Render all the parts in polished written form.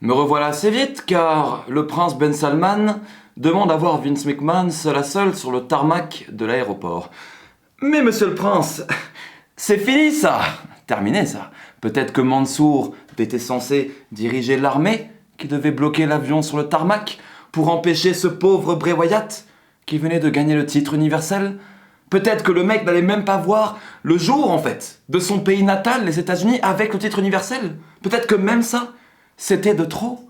Me revoilà assez vite car le prince Ben Salman demande à voir Vince McMahon seul à seul sur le tarmac de l'aéroport. Mais monsieur le prince, c'est fini ça, terminé ça. Peut-être que Mansour était censé diriger l'armée qui devait bloquer l'avion sur le tarmac pour empêcher ce pauvre Bray Wyatt qui venait de gagner le titre universel. Peut-être que le mec n'allait même pas voir le jour en fait de son pays natal, les États-Unis, avec le titre universel. Peut-être que même ça, c'était de trop.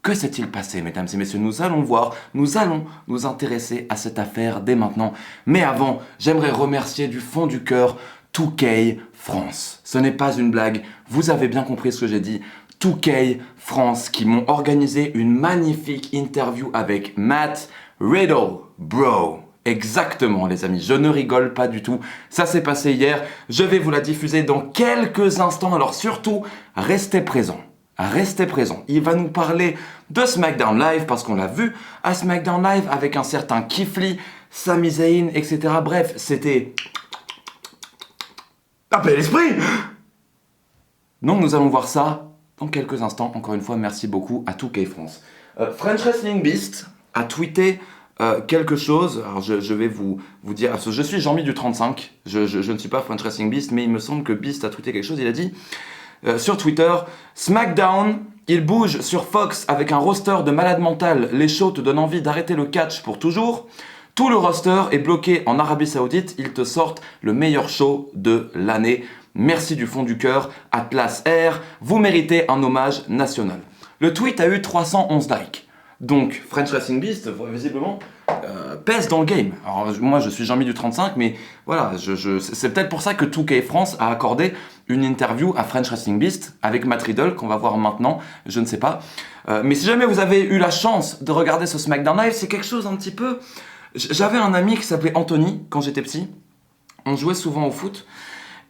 Que s'est-il passé, mesdames et messieurs? Nous allons voir, nous allons nous intéresser à cette affaire dès maintenant. Mais avant, j'aimerais remercier du fond du cœur 2K France. Ce n'est pas une blague, vous avez bien compris ce que j'ai dit. 2K France qui m'ont organisé une magnifique interview avec Matt Riddle, bro. Exactement les amis, je ne rigole pas du tout. Ça s'est passé hier, je vais vous la diffuser dans quelques instants, alors surtout, restez présents. Restez présents. Il va nous parler de SmackDown Live parce qu'on l'a vu à SmackDown Live avec un certain Keith Lee, Sami Zayn, etc. Bref, c'était... Appel l'esprit. Donc nous allons voir ça dans quelques instants. Encore une fois, merci beaucoup à 2K France. French Wrestling Beast a tweeté quelque chose. Alors je vais vous dire... Je suis Jean-Mi du 35. Je ne suis pas French Wrestling Beast, mais il me semble que Beast a tweeté quelque chose. Il a dit... sur Twitter, SmackDown, il bouge sur Fox avec un roster de malade mental. Les shows te donnent envie d'arrêter le catch pour toujours. Tout le roster est bloqué en Arabie Saoudite. Ils te sortent le meilleur show de l'année. Merci du fond du cœur, Atlas Air. Vous méritez un hommage national. Le tweet a eu 311 likes. Donc, French Wrestling Beast, visiblement, pèse dans le game. Alors, moi, je suis Jean-Mi du 35, mais voilà, c'est peut-être pour ça que 2K France a accordé une interview à French Wrestling Beast avec Matt Riddle, qu'on va voir maintenant, je ne sais pas. Mais si jamais vous avez eu la chance de regarder ce SmackDown Live, c'est quelque chose un petit peu... J'avais un ami qui s'appelait Anthony, quand j'étais petit. On jouait souvent au foot,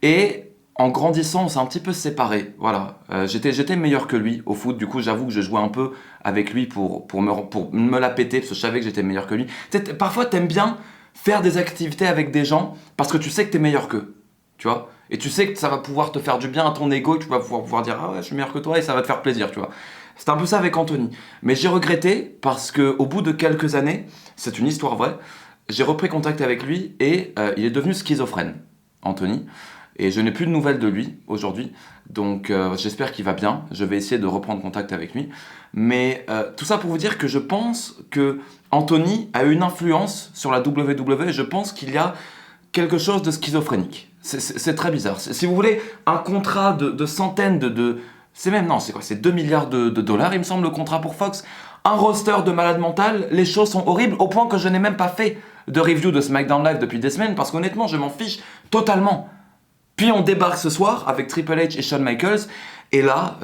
et... En grandissant, on s'est un petit peu séparés. Voilà, j'étais meilleur que lui au foot. Du coup, j'avoue que je jouais un peu avec lui pour me la péter parce que je savais que j'étais meilleur que lui. Parfois, t'aimes bien faire des activités avec des gens parce que tu sais que t'es meilleur qu'eux. Tu vois? Et tu sais que ça va pouvoir te faire du bien à ton ego. Tu vas pouvoir dire ah ouais, je suis meilleur que toi et ça va te faire plaisir. Tu vois? C'est un peu ça avec Anthony. Mais j'ai regretté parce que au bout de quelques années, c'est une histoire vraie. J'ai repris contact avec lui et il est devenu schizophrène, Anthony. Et je n'ai plus de nouvelles de lui aujourd'hui, donc j'espère qu'il va bien. Je vais essayer de reprendre contact avec lui. Mais tout ça pour vous dire que je pense que Anthony a une influence sur la WWE. Je pense qu'il y a quelque chose de schizophrénique. C'est très bizarre. Si vous voulez, un contrat de centaines c'est même, non, c'est quoi? C'est 2 milliards de dollars, il me semble, le contrat pour Fox. Un roster de malade mental, les choses sont horribles au point que je n'ai même pas fait de review de SmackDown Live depuis des semaines parce qu'honnêtement, je m'en fiche totalement. Puis on débarque ce soir avec Triple H et Shawn Michaels. Et là,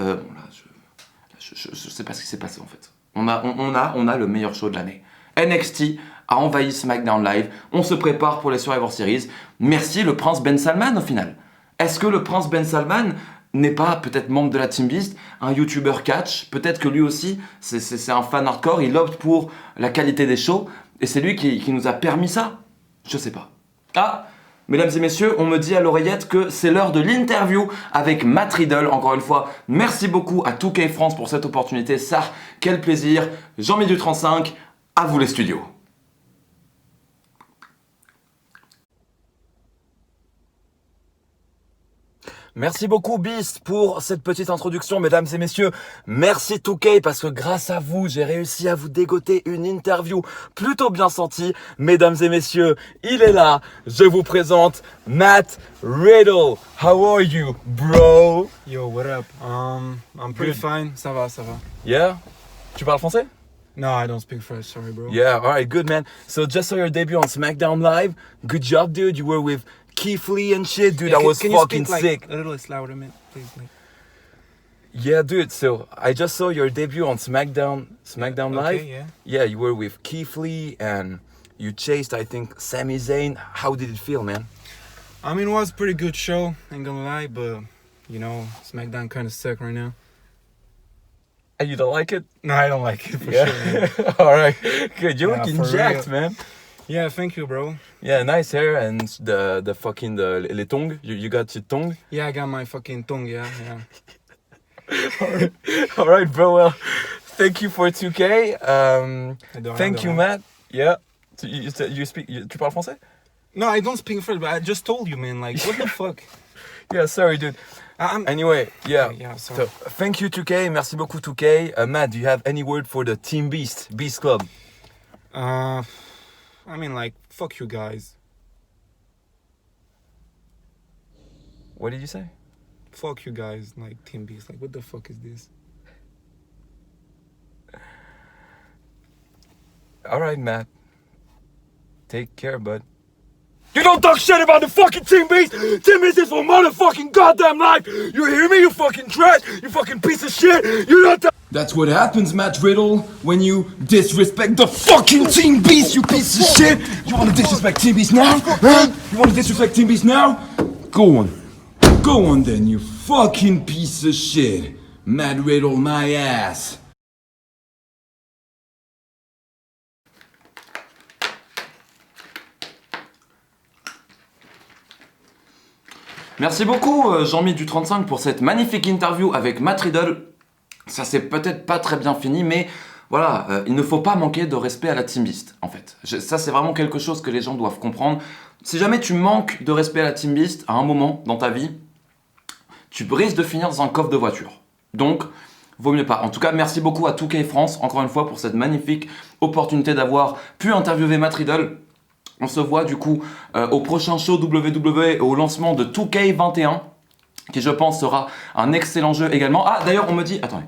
je sais pas ce qui s'est passé en fait. On a le meilleur show de l'année. NXT a envahi SmackDown Live. On se prépare pour les Survivor Series. Merci le prince Ben Salman au final. Est-ce que le prince Ben Salman n'est pas peut-être membre de la Team Beast, un YouTuber catch? Peut-être que lui aussi, c'est un fan hardcore. Il opte pour la qualité des shows. Et c'est lui qui nous a permis ça. Je sais pas. Ah! Mesdames et messieurs, on me dit à l'oreillette que c'est l'heure de l'interview avec Matt Riddle. Encore une fois, merci beaucoup à 2K France pour cette opportunité. Ça, quel plaisir. Jean-Mi du 35, à vous les studios. Merci beaucoup Beast pour cette petite introduction, mesdames et messieurs. Merci 2K parce que grâce à vous, j'ai réussi à vous dégoter une interview plutôt bien sentie. Mesdames et messieurs, il est là. Je vous présente Matt Riddle. How are you, bro? Yo, what up? I'm pretty fine. Ça va, ça va. Yeah? Tu parles français? No, I don't speak French. Sorry, bro. Yeah, alright, good man. So just saw your debut on SmackDown Live. Good job, dude. You were with Keith Lee and shit, dude. Yeah, That was can fucking you speak, sick. Like, a little louder, man, please. Like. Yeah, dude. So I just saw your debut on SmackDown Live. Okay, yeah. Yeah, you were with Keith Lee and you chased, I think, Sami Zayn. How did it feel, man? I mean, it was a pretty good show. Ain't gonna lie, but you know, SmackDown kind of suck right now. And you don't like it? No, I don't like it for Yeah. sure. Man. All right. Good. You're Yeah, looking for jacked, real. man. Yeah, thank you, bro. Yeah, nice hair and the fucking les tongs. You got your tongue. Yeah, I got my fucking tongue. Yeah, yeah. All right, bro. Well, thank you for 2K. Thank you, Matt. Yeah. Tu parles français? No, I don't speak French, but I just told you, man. Like, what the fuck? Yeah, sorry, dude. Anyway, yeah. Yeah, sorry. So, thank you, 2K. Merci beaucoup, 2K. Matt, do you have any word for the Team Beast Club? I mean, like, fuck you guys. What did you say? Fuck you guys, like, Team Beast. Like, what the fuck is this? All right, Matt. Take care, bud. You don't talk shit about the fucking Team Beast! Team Beast is for motherfucking goddamn life! You hear me, you fucking trash? You fucking piece of shit! You don't talk. That's what happens, Matt Riddle, when you disrespect the fucking Team Beast, you piece of shit! You wanna disrespect Team Beast now? Huh? You wanna disrespect Team Beast now? Go on. Go on then, you fucking piece of shit. Matt Riddle, my ass. Merci beaucoup Jean-Mi du 35 pour cette magnifique interview avec Matt Riddle. Ça s'est peut-être pas très bien fini, mais voilà, il ne faut pas manquer de respect à la Team Beast, en fait. Ça, c'est vraiment quelque chose que les gens doivent comprendre. Si jamais tu manques de respect à la Team Beast à un moment dans ta vie, tu risques de finir dans un coffre de voiture. Donc, vaut mieux pas. En tout cas, merci beaucoup à 2K France, encore une fois, pour cette magnifique opportunité d'avoir pu interviewer Matt Riddle. On se voit du coup au prochain show WWE et au lancement de 2K21, qui je pense sera un excellent jeu également. Ah d'ailleurs on me dit, attendez.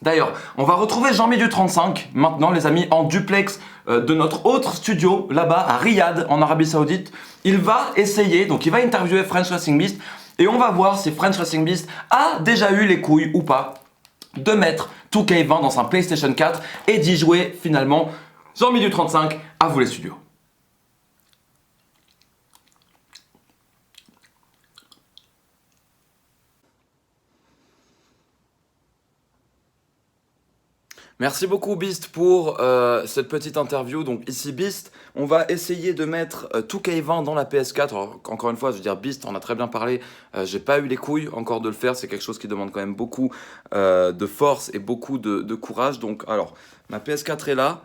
D'ailleurs, on va retrouver Jean-Mi du 35 maintenant les amis en duplex de notre autre studio là-bas à Riyad en Arabie Saoudite. Il va essayer, donc il va interviewer French Wrestling Beast et on va voir si French Wrestling Beast a déjà eu les couilles ou pas de mettre 2K20 dans un PlayStation 4 et d'y jouer finalement. Jean-Mi du 35, à vous les studios. Merci beaucoup Beast pour cette petite interview. Donc ici Beast, on va essayer de mettre 2K20 dans la PS4. Alors, encore une fois, je veux dire Beast, on a très bien parlé. J'ai pas eu les couilles encore de le faire. C'est quelque chose qui demande quand même beaucoup de force et beaucoup de courage. Donc alors, ma PS4 est là.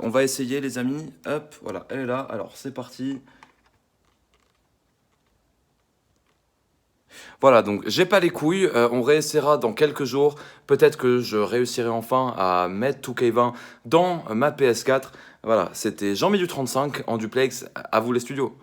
On va essayer les amis. Hop, voilà, elle est là. Alors c'est parti. Voilà, donc j'ai pas les couilles, on réessayera dans quelques jours. Peut-être que je réussirai enfin à mettre 2K20 dans ma PS4. Voilà, c'était Jean-Mi du 35 en duplex, à vous les studios.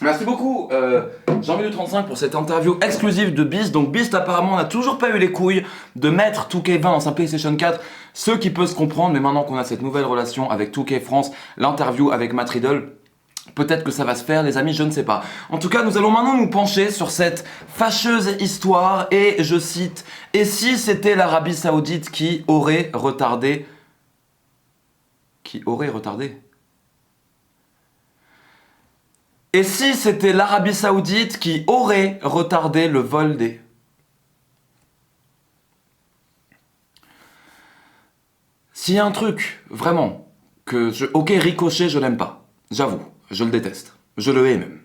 Merci beaucoup Jean-Mi du 35 pour cette interview exclusive de Beast. Donc Beast apparemment n'a toujours pas eu les couilles de mettre 2K20 dans sa PlayStation 4, ce qui peut se comprendre, mais maintenant qu'on a cette nouvelle relation avec 2K France, l'interview avec Matt Riddle, peut-être que ça va se faire les amis, je ne sais pas. En tout cas, nous allons maintenant nous pencher sur cette fâcheuse histoire et je cite « Et si c'était l'Arabie Saoudite qui aurait retardé... » Qui aurait retardé ? Et si c'était l'Arabie Saoudite qui aurait retardé le vol des... S'il y a un truc, vraiment, que je... Ok, Ricochet, je l'aime pas. J'avoue, je le déteste. Je le hais même.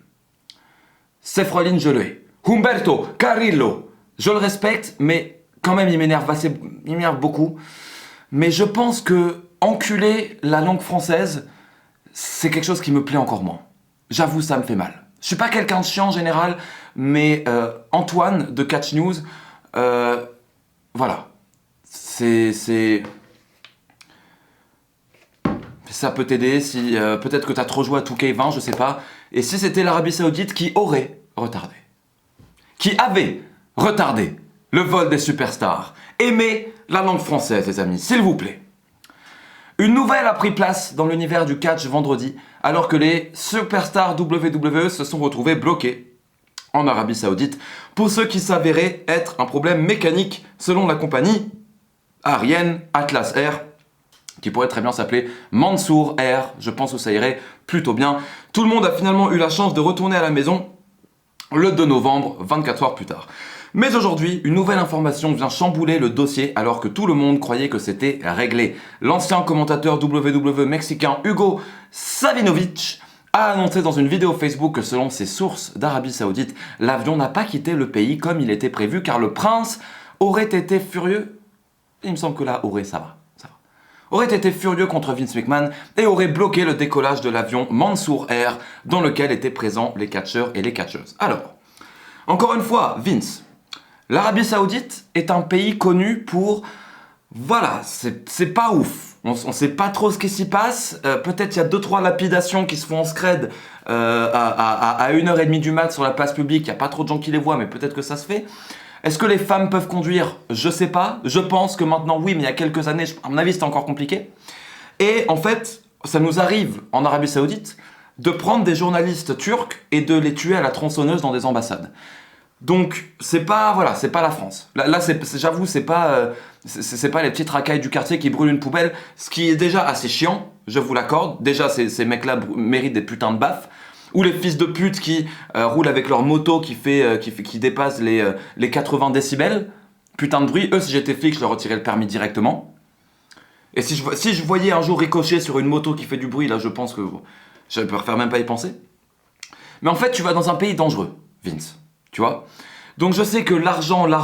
Seth Rollins, je le hais. Humberto Carrillo, je le respecte, mais quand même, il m'énerve beaucoup. Mais je pense que enculer la langue française, c'est quelque chose qui me plaît encore moins. J'avoue, ça me fait mal. Je suis pas quelqu'un de chiant en général, mais Antoine de Catch News, voilà. Ça peut t'aider si peut-être que t'as trop joué à 2K20, je sais pas. Et si c'était l'Arabie Saoudite qui aurait retardé, qui avait retardé le vol des superstars, aimez la langue française, les amis, s'il vous plaît. Une nouvelle a pris place dans l'univers du catch vendredi, alors que les superstars WWE se sont retrouvés bloqués en Arabie Saoudite pour ce qui s'avérait être un problème mécanique selon la compagnie aérienne Atlas Air, qui pourrait très bien s'appeler Mansour Air. Je pense que ça irait plutôt bien. Tout le monde a finalement eu la chance de retourner à la maison le 2 novembre, 24 heures plus tard. Mais aujourd'hui, une nouvelle information vient chambouler le dossier alors que tout le monde croyait que c'était réglé. L'ancien commentateur WWE mexicain Hugo Savinovich a annoncé dans une vidéo Facebook que selon ses sources d'Arabie Saoudite, l'avion n'a pas quitté le pays comme il était prévu car le prince aurait été furieux. Il me semble que là, ça va. Aurait été furieux contre Vince McMahon et aurait bloqué le décollage de l'avion Mansour Air dans lequel étaient présents les catcheurs et les catcheuses. Alors, encore une fois, Vince, l'Arabie Saoudite est un pays connu pour... Voilà, c'est pas ouf. On sait pas trop ce qui s'y passe. Peut-être il y a 2-3 lapidations qui se font en scred à 1h30 du mat sur la place publique. Il n'y a pas trop de gens qui les voient, mais peut-être que ça se fait. Est-ce que les femmes peuvent conduire? Je sais pas. Je pense que maintenant oui, mais il y a quelques années, à mon avis, c'était encore compliqué. Et en fait, ça nous arrive en Arabie Saoudite de prendre des journalistes turcs et de les tuer à la tronçonneuse dans des ambassades. Donc c'est pas la France. Là j'avoue, c'est pas les petites racailles du quartier qui brûlent une poubelle, ce qui est déjà assez chiant, je vous l'accorde. Déjà ces mecs-là méritent des putains de baffes. Ou les fils de pute qui roulent avec leur moto qui dépasse les 80 décibels. Putain de bruit. Eux, si j'étais flic, je leur retirais le permis directement. Et si je voyais un jour ricocher sur une moto qui fait du bruit, là, je pense que je préfère même pas y penser. Mais en fait, tu vas dans un pays dangereux, Vince. Tu vois? Donc je sais que l'argent, les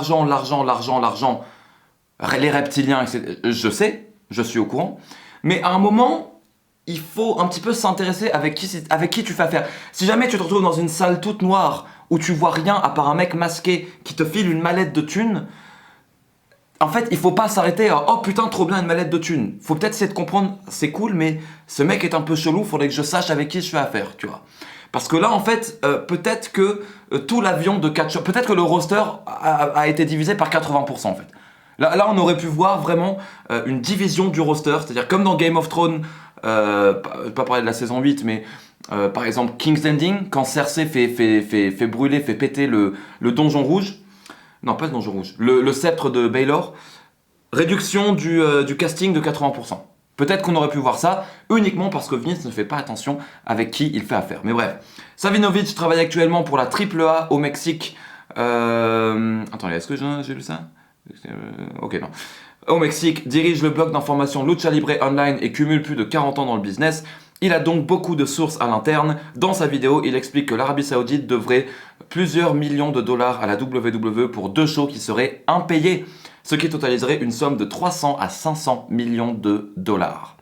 reptiliens, etc., je sais, je suis au courant. Mais à un moment... il faut un petit peu s'intéresser avec qui tu fais affaire. Si jamais tu te retrouves dans une salle toute noire où tu vois rien à part un mec masqué qui te file une mallette de thunes, en fait, il faut pas s'arrêter à « oh putain, trop bien une mallette de thunes ». Faut peut-être essayer de comprendre, c'est cool, mais ce mec est un peu chelou, faudrait que je sache avec qui je fais affaire, tu vois. Parce que là, en fait, peut-être que tout l'avion de catch-up, peut-être que le roster a été divisé par 80% en fait. Là, on aurait pu voir vraiment une division du roster, c'est-à-dire comme dans Game of Thrones, pas parler de la saison 8, mais par exemple King's Landing, quand Cersei fait brûler, fait péter le donjon rouge, non pas le donjon rouge, le sceptre de Baelor, réduction du casting de 80%. Peut-être qu'on aurait pu voir ça uniquement parce que Vince ne fait pas attention avec qui il fait affaire. Mais bref, Savinovich travaille actuellement pour la AAA au Mexique. Attendez, est-ce que j'ai lu ça? Ok, non. Au Mexique, dirige le blog d'information Lucha Libre Online et cumule plus de 40 ans dans le business. Il a donc beaucoup de sources à l'interne. Dans sa vidéo, il explique que l'Arabie Saoudite devrait plusieurs millions de dollars à la WWE pour 2 shows qui seraient impayés, ce qui totaliserait une somme de 300 à 500 millions de dollars.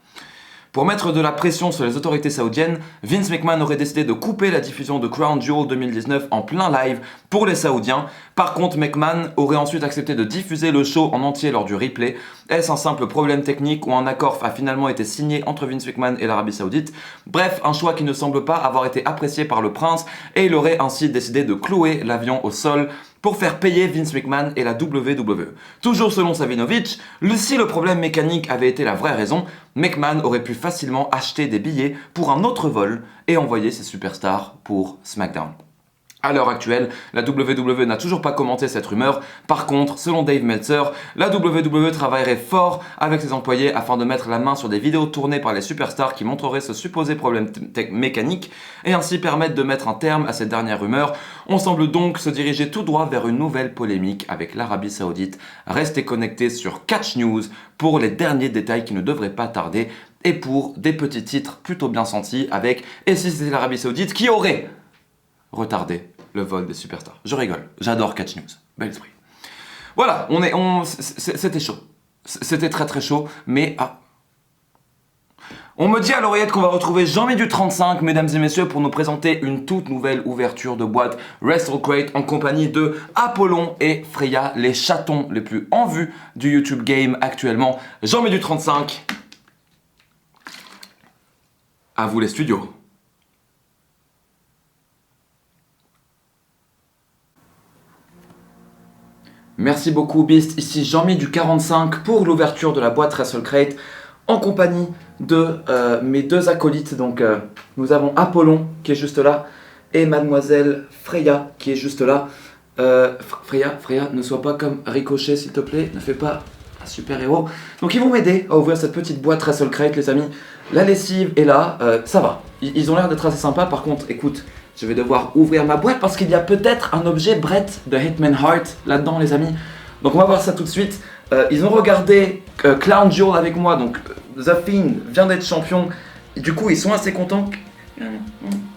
Pour mettre de la pression sur les autorités saoudiennes, Vince McMahon aurait décidé de couper la diffusion de Crown Jewel 2019 en plein live pour les Saoudiens. Par contre, McMahon aurait ensuite accepté de diffuser le show en entier lors du replay. Est-ce un simple problème technique ou un accord a finalement été signé entre Vince McMahon et l'Arabie Saoudite? Bref, un choix qui ne semble pas avoir été apprécié par le prince et il aurait ainsi décidé de clouer l'avion au sol pour faire payer Vince McMahon et la WWE. Toujours selon Savinovich, si le problème mécanique avait été la vraie raison, McMahon aurait pu facilement acheter des billets pour un autre vol et envoyer ses superstars pour SmackDown. À l'heure actuelle, la WWE n'a toujours pas commenté cette rumeur. Par contre, selon Dave Meltzer, la WWE travaillerait fort avec ses employés afin de mettre la main sur des vidéos tournées par les superstars qui montreraient ce supposé problème mécanique et ainsi permettre de mettre un terme à cette dernière rumeur. On semble donc se diriger tout droit vers une nouvelle polémique avec l'Arabie Saoudite. Restez connectés sur Catch News pour les derniers détails qui ne devraient pas tarder et pour des petits titres plutôt bien sentis avec « Et si c'était l'Arabie Saoudite qui aurait ?» retarder le vol des superstars. Je rigole, j'adore Catch News, bel esprit. Voilà, c'était chaud. C'était très très chaud, mais... On me dit à l'oreillette qu'on va retrouver Jean-Mi du 35, mesdames et messieurs, pour nous présenter une toute nouvelle ouverture de boîte WrestleCrate en compagnie de Apollon et Freya, les chatons les plus en vue du YouTube Game actuellement. Jean-Mi du 35, à vous les studios. Merci beaucoup Beast, ici Jean-Mi du 45 pour l'ouverture de la boîte WrestleCrate en compagnie de mes deux acolytes. Donc nous avons Apollon qui est juste là et mademoiselle Freya qui est juste là. Freya, ne sois pas comme Ricochet s'il te plaît, ne fais pas un super héros. Donc ils vont m'aider à ouvrir cette petite boîte WrestleCrate les amis. La lessive est là, ça va, ils ont l'air d'être assez sympas. Par contre écoute, je vais devoir ouvrir ma boîte parce qu'il y a peut-être un objet Bret de Hitman Hart là-dedans, les amis. Donc on va voir ça tout de suite. Ils ont regardé Clown Jewel avec moi, donc The Fiend vient d'être champion. Et du coup, ils sont assez contents.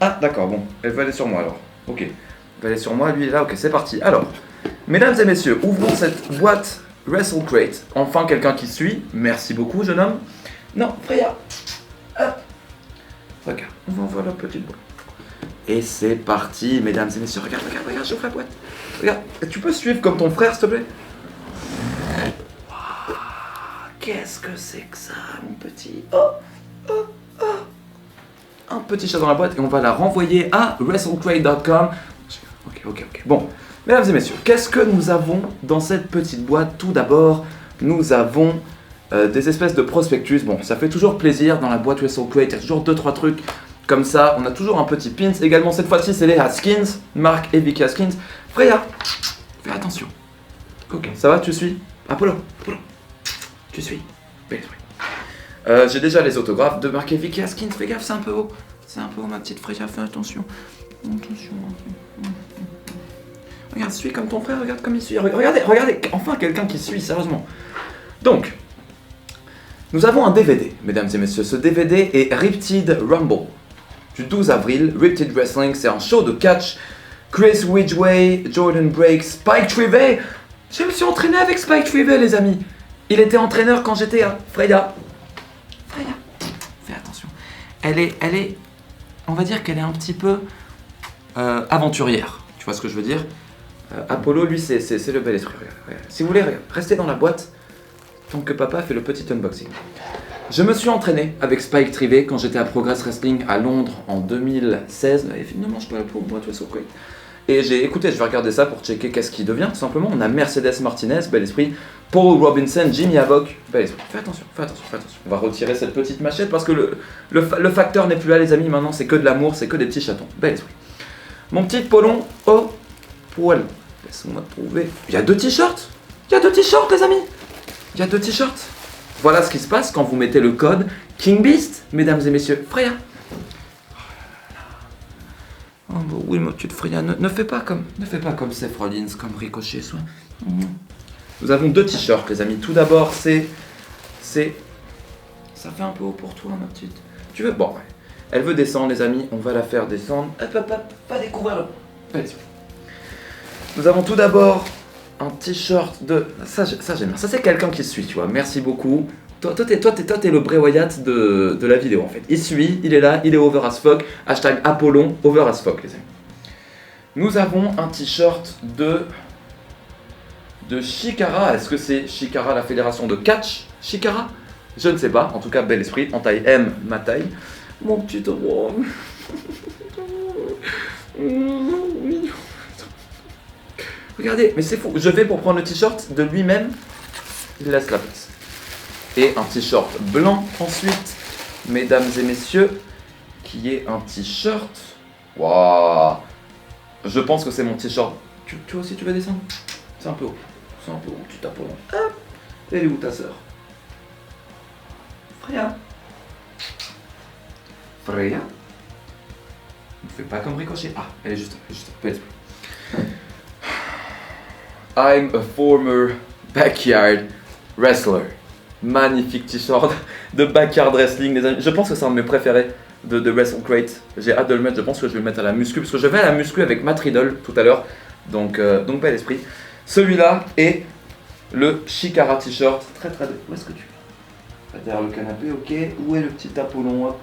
Ah, d'accord, bon, elle va aller sur moi alors. Ok, elle va aller sur moi, lui il est là, ok, c'est parti. Alors, mesdames et messieurs, ouvrons cette boîte Wrestle Crate. Enfin, quelqu'un qui suit. Merci beaucoup, jeune homme. Non, Freya. Hop. Regarde, on va ouvrir la petite boîte. Et c'est parti, mesdames et messieurs. Regarde, j'ouvre la boîte. Regarde, tu peux suivre comme ton frère, s'il te plaît? Wow, qu'est-ce que c'est que ça, mon petit? Un petit chat dans la boîte et on va la renvoyer à WrestleCrate.com. Ok. Bon, mesdames et messieurs, qu'est-ce que nous avons dans cette petite boîte? Tout d'abord, nous avons des espèces de prospectus. Bon, ça fait toujours plaisir dans la boîte WrestleCrate. Il y a toujours 2-3 trucs comme ça. On a toujours un petit pins. Également, cette fois-ci, c'est les Haskins. Mark et Vicky Haskins. Freya, fais attention. Ok, ça va, tu suis? Apollo, tu suis? Bel esprit. J'ai déjà les autographes de Mark et Vicky Haskins. Fais gaffe, c'est un peu haut. C'est un peu haut, ma petite Freya, fais attention. Regarde, suis comme ton frère, regarde comme il suit. Regardez, enfin quelqu'un qui suit, sérieusement. Donc, nous avons un DVD, mesdames et messieurs. Ce DVD est Riptide Rumble, du 12 avril. Riptide Wrestling, c'est un show de catch. Chris Ridgway, Jordan Breaks, Spike Trivey. Je me suis entraîné avec Spike Trivey, les amis. Il était entraîneur quand j'étais à Freya, fais attention. Elle est, on va dire qu'elle est un petit peu aventurière. Tu vois ce que je veux dire? Apollo, lui, c'est le bel esprit. Regarde. Si vous voulez, restez dans la boîte tant que papa fait le petit unboxing. Je me suis entraîné avec Spike Trivey quand j'étais à Progress Wrestling à Londres en 2016. Ne mange pas la peau, boîte WrestleCrate. Et j'ai écouté, je vais regarder ça pour checker qu'est-ce qui devient, tout simplement. On a Mercedes Martinez, bel esprit. Paul Robinson, Jimmy Havoc, bel esprit. Fais attention. On va retirer cette petite machette parce que le facteur n'est plus là, les amis. Maintenant, c'est que de l'amour, c'est que des petits chatons. Bel esprit. Mon petit Polon, oh, poil. Laisse-moi trouver. Il y a 2 t-shirts. Les amis. Il y a 2 t-shirts. Voilà ce qui se passe quand vous mettez le code King Beast, mesdames et messieurs. Freya. Oh bah oui, ma petite Freya, ne fais pas comme Seth Rollins, comme Ricochet, soit. Nous avons 2 t-shirts, les amis. Tout d'abord, c'est... Ça fait un peu haut pour toi, ma petite. Tu veux? Bon, ouais. Elle veut descendre, les amis. On va la faire descendre. Hop, pas découvrir le... Allez-y. Nous avons tout d'abord un t-shirt de... Ça j'aime bien. Ça, c'est quelqu'un qui suit, tu vois. Merci beaucoup. Toi, t'es le Bray Wyatt de la vidéo, en fait. Il suit, il est là, il est over as fuck. Hashtag Apollon, over as fuck, les amis. Nous avons un t-shirt de Chikara. Est-ce que c'est Chikara, la fédération de catch? Chikara? Je ne sais pas. En tout cas, bel esprit. En taille M, ma taille. Mon petit homme. Regardez, mais c'est fou. Je vais pour prendre le t-shirt de lui-même. Il laisse la place. Et un t-shirt blanc ensuite, mesdames et messieurs, qui est un t-shirt. Waouh! Je pense que c'est mon t-shirt. Tu aussi, tu vas descendre? C'est un peu haut. Tu tapes au long. Hop! Elle est où ta sœur? Freya? Ne fais pas comme Ricochet. Ah, elle est juste là. I'm a former backyard wrestler. Magnifique t-shirt de backyard wrestling, les amis. Je pense que c'est un de mes préférés de WrestleCrate. J'ai hâte de le mettre. Je pense que je vais le mettre à la muscu parce que je vais à la muscu avec Matt Riddle tout à l'heure. Donc bel esprit. Celui-là est le Chikara t-shirt. Très très bien. Où est-ce que tu es? Derrière le canapé, ok. Où est le petit Apollon?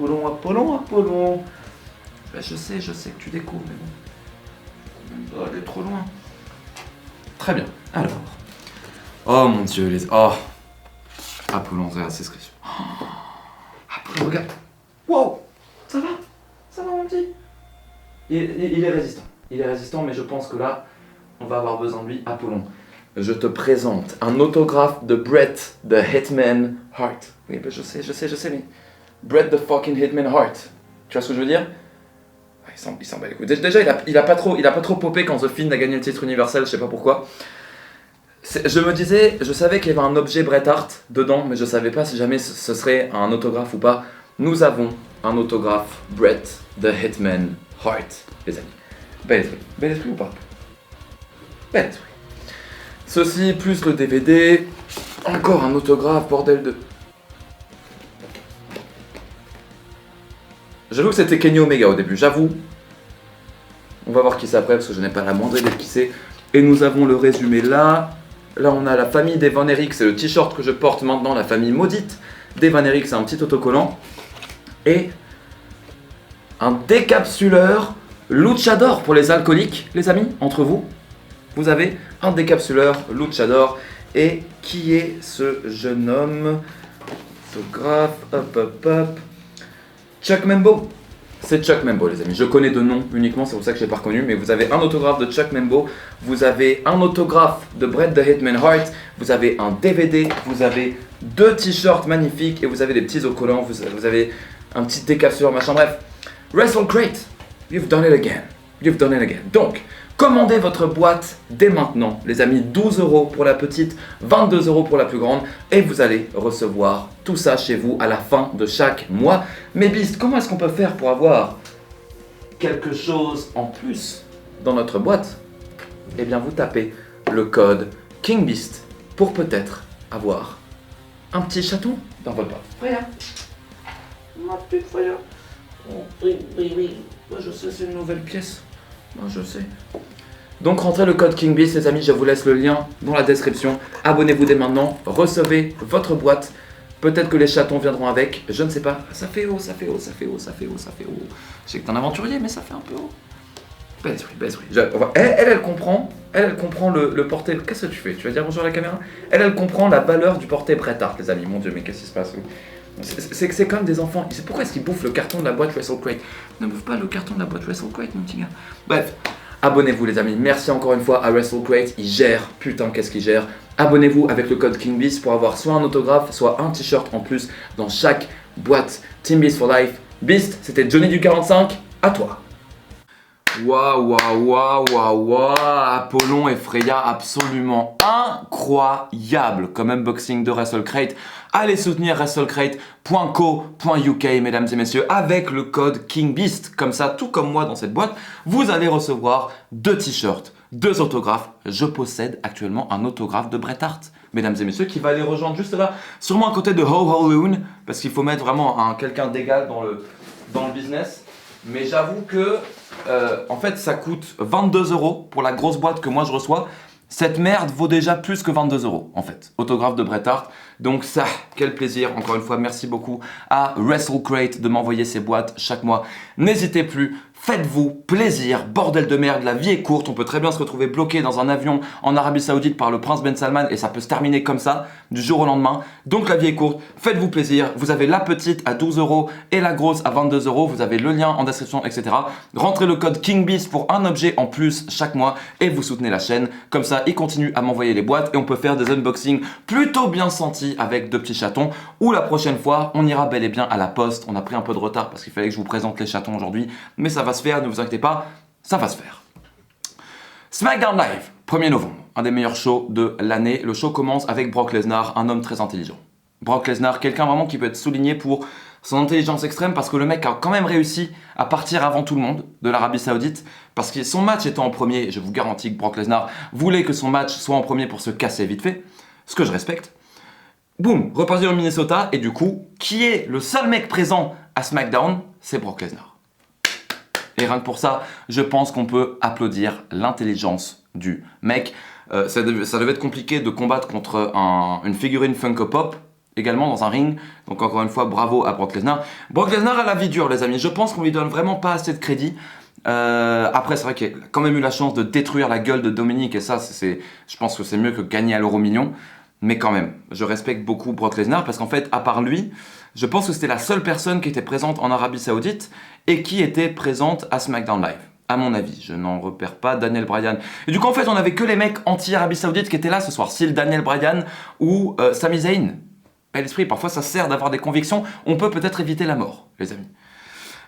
Ben, je sais que tu découvres, mais bon. Elle est trop loin. Très bien. Alors. Oh mon dieu, les... Oh. Apollon, regarde, c'est ce que je... Oh. Apollon, regarde. Wow. Ça va mon petit? Il est résistant. Il est résistant, mais je pense que là, on va avoir besoin de lui. Apollon, je te présente un autographe de Bret the Hitman Hart. Oui, ben je sais, mais... Bret the fucking Hitman Hart. Tu vois ce que je veux dire? Il s'en bat les couilles. Déjà, il a pas trop popé quand The Fiend a gagné le titre universel, je sais pas pourquoi. Je savais qu'il y avait un objet Bret Hart dedans, mais je savais pas si jamais ce serait un autographe ou pas. Nous avons un autographe Bret the Hitman Hart, les amis. Bel esprit ou pas? Bel esprit. Ceci plus le DVD. Encore un autographe, bordel de... J'avoue que c'était Kenny Omega au début, j'avoue. On va voir qui c'est après parce que je n'ai pas la moindre idée de qui c'est. Et nous avons le résumé là. Là on a la famille des Van Erich, c'est le t-shirt que je porte maintenant, la famille maudite des Van Erich, c'est un petit autocollant. Et un décapsuleur Luchador pour les alcooliques, les amis, entre vous. Vous avez un décapsuleur Luchador. Et qui est ce jeune homme? Photographe, hop. Chuck Membo. C'est Chuck Membo, les amis. Je connais de nom uniquement, c'est pour ça que je l'ai pas reconnu. Mais vous avez un autographe de Chuck Membo, vous avez un autographe de Bret the Hitman Hart, vous avez un DVD, vous avez 2 t-shirts magnifiques et vous avez des petits autocollants, vous avez un petit décapsuleur, machin, bref. WrestleCrate, you've done it again. You've done it again. Donc, commandez votre boîte dès maintenant, les amis. 12 € pour la petite, 22 € pour la plus grande. Et vous allez recevoir tout ça chez vous à la fin de chaque mois. Mais Beast, comment est-ce qu'on peut faire pour avoir quelque chose en plus dans notre boîte? Eh bien, vous tapez le code KingBeast pour peut-être avoir un petit chaton dans votre boîte. Freya, ma petite Freya. Oh, oui. Moi, je sais, c'est une nouvelle pièce. Moi, je sais. Donc rentrez le code KingBeast, les amis, je vous laisse le lien dans la description. Abonnez-vous dès maintenant, recevez votre boîte. Peut-être que les chatons viendront avec, je ne sais pas. Ça fait haut. Je sais que t'es un aventurier, mais ça fait un peu haut. Bel esprit. Elle comprend le porté. Qu'est-ce que tu fais? Tu vas dire bonjour à la caméra? Elle comprend la valeur du porté Bret Hart, les amis. Mon Dieu, mais qu'est-ce qui se passe? C'est comme des enfants. Pourquoi est-ce qu'ils bouffent le carton de la boîte WrestleCrate? Ne bouffe pas le carton de la boîte WrestleCrate, mon petit gars. Bref, abonnez-vous, les amis. Merci encore une fois à WrestleCrate. Il gère. Putain, qu'est-ce qu'il gère. Abonnez-vous avec le code KingBeast pour avoir soit un autographe, soit un t-shirt en plus dans chaque boîte. Team Beast for Life. Beast, c'était Johnny du 45. À toi. Waouh, Apollon et Freya, absolument incroyable comme unboxing de WrestleCrate. Allez soutenir WrestleCrate.co.uk, mesdames et messieurs, avec le code KingBeast. Comme ça, tout comme moi dans cette boîte, vous allez recevoir 2 t-shirts, 2 autographes. Je possède actuellement un autographe de Bret Hart, mesdames et messieurs, qui va les rejoindre juste là, sûrement à côté de Ho Ho Loon, parce qu'il faut mettre vraiment quelqu'un d'égal dans le business. Mais j'avoue que, en fait, ça coûte 22 € pour la grosse boîte que moi je reçois. Cette merde vaut déjà plus que 22 € en fait. Autographe de Bret Hart. Donc ça, quel plaisir. Encore une fois, merci beaucoup à WrestleCrate de m'envoyer ces boîtes chaque mois. N'hésitez plus. Faites-vous plaisir, bordel de merde, la vie est courte, on peut très bien se retrouver bloqué dans un avion en Arabie Saoudite par le prince Ben Salman et ça peut se terminer comme ça, du jour au lendemain. Donc la vie est courte, faites-vous plaisir, vous avez la petite à 12 € et la grosse à 22 €, vous avez le lien en description, etc. Rentrez le code KingBeast pour un objet en plus chaque mois et vous soutenez la chaîne. Comme ça, il continue à m'envoyer les boîtes et on peut faire des unboxings plutôt bien sentis avec 2 petits chatons. Ou la prochaine fois, on ira bel et bien à la poste. On a pris un peu de retard parce qu'il fallait que je vous présente les chatons aujourd'hui, mais ça va se faire, ne vous inquiétez pas, ça va se faire. SmackDown Live, 1er novembre, un des meilleurs shows de l'année. Le show commence avec Brock Lesnar, un homme très intelligent. Brock Lesnar, quelqu'un vraiment qui peut être souligné pour son intelligence extrême parce que le mec a quand même réussi à partir avant tout le monde de l'Arabie Saoudite parce que son match étant en premier, je vous garantis que Brock Lesnar voulait que son match soit en premier pour se casser vite fait, ce que je respecte. Boum, reparti au Minnesota et du coup, qui est le seul mec présent à SmackDown? C'est Brock Lesnar. Et rien que pour ça, je pense qu'on peut applaudir l'intelligence du mec. Ça devait être compliqué de combattre contre une figurine Funko Pop, également dans un ring. Donc encore une fois, bravo à Brock Lesnar. Brock Lesnar a la vie dure, les amis. Je pense qu'on lui donne vraiment pas assez de crédit. Après, c'est vrai qu'il a quand même eu la chance de détruire la gueule de Dominic. Et ça, je pense que c'est mieux que gagner à l'euro million. Mais quand même, je respecte beaucoup Brock Lesnar parce qu'en fait, à part lui, je pense que c'était la seule personne qui était présente en Arabie Saoudite et qui était présente à SmackDown Live. À mon avis, je n'en repère pas Daniel Bryan. Et du coup, en fait, on avait que les mecs anti-Arabie Saoudite qui étaient là ce soir, style Daniel Bryan ou Sami Zayn. Bel esprit, parfois ça sert d'avoir des convictions. On peut peut-être éviter la mort, les amis.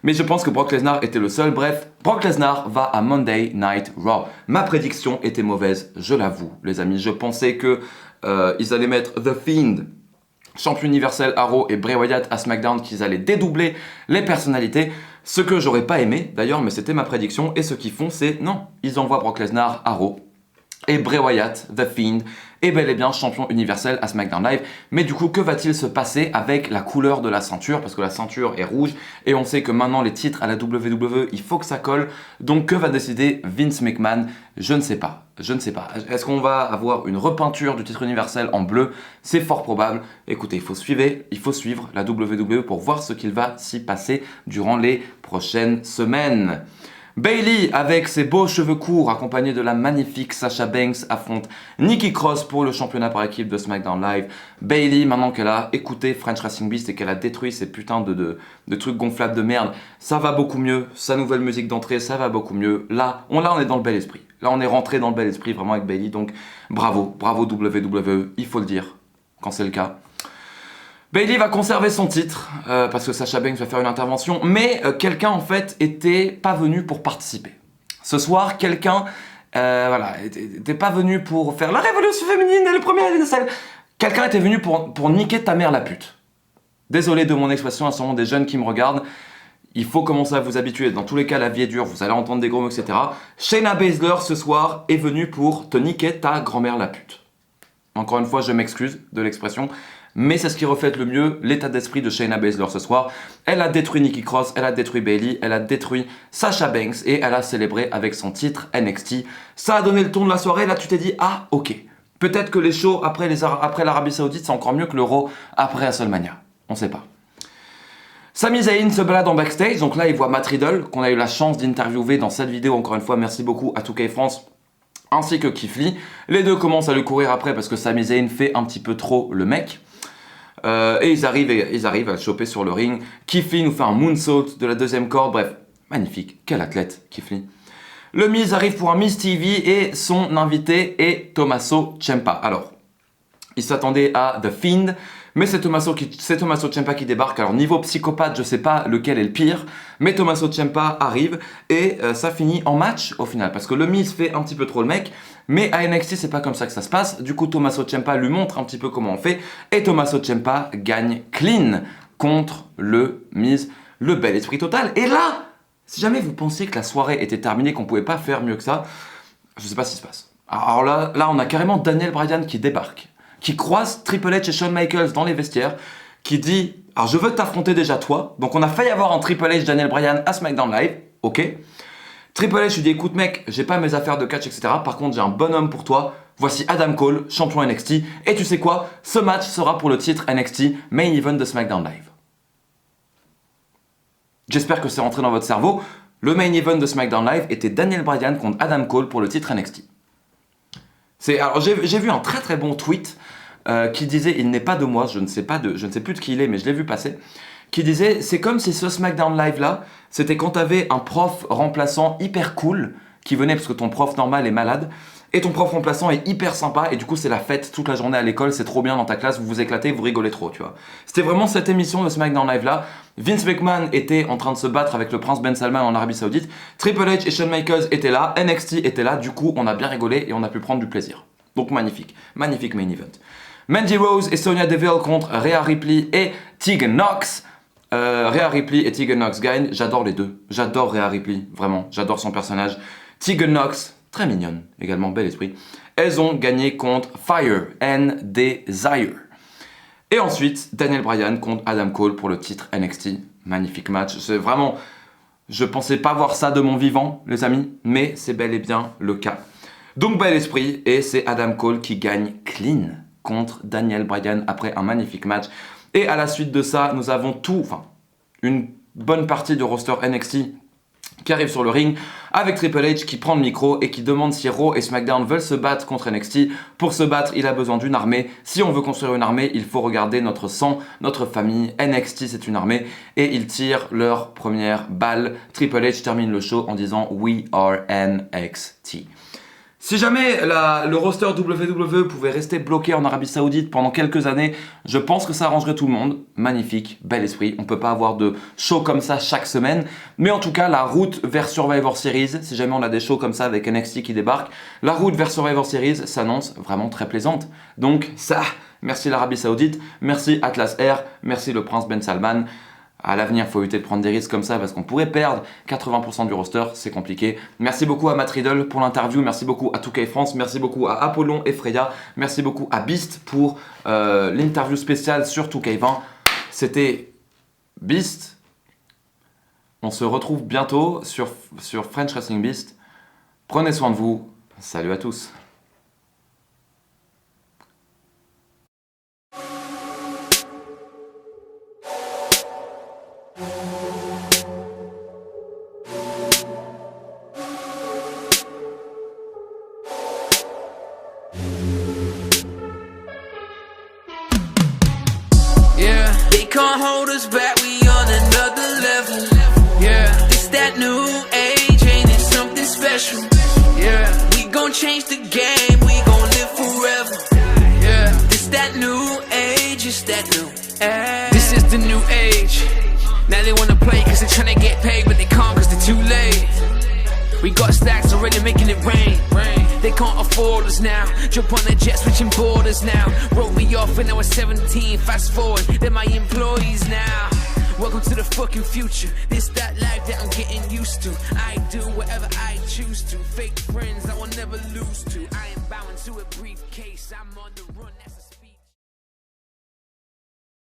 Mais je pense que Brock Lesnar était le seul. Bref, Brock Lesnar va à Monday Night Raw. Ma prédiction était mauvaise, je l'avoue, les amis. Je pensais que ils allaient mettre The Fiend champion universel à Raw et Bray Wyatt à SmackDown, qu'ils allaient dédoubler les personnalités. Ce que j'aurais pas aimé d'ailleurs, mais c'était ma prédiction. Et ce qu'ils font, c'est non, ils envoient Brock Lesnar à Raw. Et Bray Wyatt, The Fiend, est bel et bien champion universel à SmackDown Live. Mais du coup, que va-t-il se passer avec la couleur de la ceinture? Parce que la ceinture est rouge et on sait que maintenant les titres à la WWE, il faut que ça colle. Donc que va décider Vince McMahon? Je ne sais pas. Je ne sais pas. Est-ce qu'on va avoir une repeinture du titre universel en bleu? C'est fort probable. Écoutez, il faut suivre la WWE pour voir ce qu'il va s'y passer durant les prochaines semaines. Bayley, avec ses beaux cheveux courts, accompagné de la magnifique Sasha Banks, affronte Nikki Cross pour le championnat par équipe de SmackDown Live. Bayley, maintenant qu'elle a écouté French Racing Beast et qu'elle a détruit ces putains de trucs gonflables de merde, ça va beaucoup mieux. Sa nouvelle musique d'entrée, ça va beaucoup mieux. Là, on est dans le bel esprit. Là, on est rentré dans le bel esprit vraiment avec Bayley. Donc, bravo WWE, il faut le dire, quand c'est le cas. Bayley va conserver son titre, parce que Sasha Banks va faire une intervention, mais quelqu'un en fait était pas venu pour participer. Ce soir, quelqu'un était pas venu pour faire la révolution féminine et le premier anniversaire. Quelqu'un était venu pour niquer ta mère la pute. Désolé de mon expression, à ce moment des jeunes qui me regardent, il faut commencer à vous habituer. Dans tous les cas, la vie est dure, vous allez entendre des gros mots, etc. Shayna Baszler, ce soir, est venue pour te niquer ta grand-mère la pute. Encore une fois, je m'excuse de l'expression, mais c'est ce qui reflète le mieux l'état d'esprit de Shayna Baszler ce soir. Elle a détruit Nikki Cross, elle a détruit Bayley, elle a détruit Sasha Banks et elle a célébré avec son titre NXT. Ça a donné le ton de la soirée, là tu t'es dit, ah ok, peut-être que les shows après l'Arabie Saoudite c'est encore mieux que le Raw après WrestleMania. On sait pas. Sami Zayn se balade en backstage, donc là il voit Matt Riddle, qu'on a eu la chance d'interviewer dans cette vidéo, encore une fois merci beaucoup à 2K France, ainsi que Keith Lee. Les deux commencent à le courir après parce que Sami Zayn fait un petit peu trop le mec. Et ils arrivent à le choper sur le ring. Keith Lee nous fait un moonsault de la deuxième corde. Bref, magnifique. Quel athlète, Keith Lee. Le Miz arrive pour un Miz TV et son invité est Tommaso Ciampa. Alors, il s'attendait à The Fiend, mais c'est Tommaso Ciampa qui débarque. Alors, niveau psychopathe, je sais pas lequel est le pire, mais Tommaso Ciampa arrive et ça finit en match au final. Parce que le Miz fait un petit peu trop le mec. Mais à NXT, c'est pas comme ça que ça se passe. Du coup, Tommaso Ciampa lui montre un petit peu comment on fait. Et Tommaso Ciampa gagne clean contre le Miz. Le bel esprit total. Et là, si jamais vous pensiez que la soirée était terminée, qu'on pouvait pas faire mieux que ça, je sais pas ce qui se passe. Alors là, on a carrément Daniel Bryan qui débarque, qui croise Triple H et Shawn Michaels dans les vestiaires, qui dit « Alors je veux t'affronter déjà toi ». Donc on a failli avoir un Triple H Daniel Bryan à SmackDown Live, ok. Triple H lui dit écoute mec, j'ai pas mes affaires de catch etc. Par contre j'ai un bonhomme pour toi. Voici Adam Cole, champion NXT. Et tu sais quoi? Ce match sera pour le titre NXT Main Event de SmackDown Live. J'espère que c'est rentré dans votre cerveau. Le Main Event de SmackDown Live était Daniel Bryan contre Adam Cole pour le titre NXT. Alors j'ai vu un très très bon tweet qui disait il n'est pas de moi, je ne sais plus de qui il est mais je l'ai vu passer. Qui disait, c'est comme si ce SmackDown Live là, c'était quand t'avais un prof remplaçant hyper cool, qui venait parce que ton prof normal est malade, et ton prof remplaçant est hyper sympa, et du coup c'est la fête toute la journée à l'école, c'est trop bien dans ta classe, vous vous éclatez, vous rigolez trop, tu vois. C'était vraiment cette émission de SmackDown Live là. Vince McMahon était en train de se battre avec le prince Ben Salman en Arabie Saoudite, Triple H et Shawn Michaels étaient là, NXT était là, du coup on a bien rigolé et on a pu prendre du plaisir. Donc magnifique, magnifique main event. Mandy Rose et Sonya Deville contre Rhea Ripley et Tegan Nox. Rhea Ripley et Tegan Nox gagnent, j'adore les deux, j'adore Rhea Ripley, vraiment, j'adore son personnage. Tegan Nox, très mignonne, également bel esprit, elles ont gagné contre Fire and Desire. Et ensuite, Daniel Bryan contre Adam Cole pour le titre NXT, magnifique match, c'est vraiment, je pensais pas voir ça de mon vivant les amis, mais c'est bel et bien le cas. Donc bel esprit, et c'est Adam Cole qui gagne clean contre Daniel Bryan après un magnifique match. Et à la suite de ça, nous avons une bonne partie de roster NXT qui arrive sur le ring avec Triple H qui prend le micro et qui demande si Raw et SmackDown veulent se battre contre NXT. Pour se battre, il a besoin d'une armée. Si on veut construire une armée, il faut regarder notre sang, notre famille. NXT, c'est une armée. Et ils tirent leur première balle. Triple H termine le show en disant « We are NXT ». Si jamais le roster WWE pouvait rester bloqué en Arabie Saoudite pendant quelques années, je pense que ça arrangerait tout le monde. Magnifique, bel esprit. On peut pas avoir de show comme ça chaque semaine. Mais en tout cas, la route vers Survivor Series, si jamais on a des shows comme ça avec NXT qui débarque, la route vers Survivor Series s'annonce vraiment très plaisante. Donc ça, merci l'Arabie Saoudite, merci Atlas Air, merci le prince Ben Salman. À l'avenir, il faut éviter de prendre des risques comme ça parce qu'on pourrait perdre 80% du roster, c'est compliqué. Merci beaucoup à Matt Riddle pour l'interview, merci beaucoup à 2K France, merci beaucoup à Apollon et Freya, merci beaucoup à Beast pour l'interview spéciale sur 2K20. C'était Beast. On se retrouve bientôt sur French Wrestling Beast. Prenez soin de vous. Salut à tous. Yeah, they can't hold us back, we on another level. Yeah, it's that new age, ain't it something special? Yeah, we gon' change the game, we gon' live forever. Yeah, it's that new age, it's that new age. This is the new age. Now they wanna play cause they're tryna get paid, but they can't cause they're too late. We got stacks already making it rain. They can't afford us now. Jump on a jet switching borders now. Wrote me off when I was 17. Fast forward, they're my employees now. Welcome to the fucking future. This that life that I'm getting used to. I do whatever I choose to. Fake friends I will never lose to. I am bound to a briefcase. I'm on the run.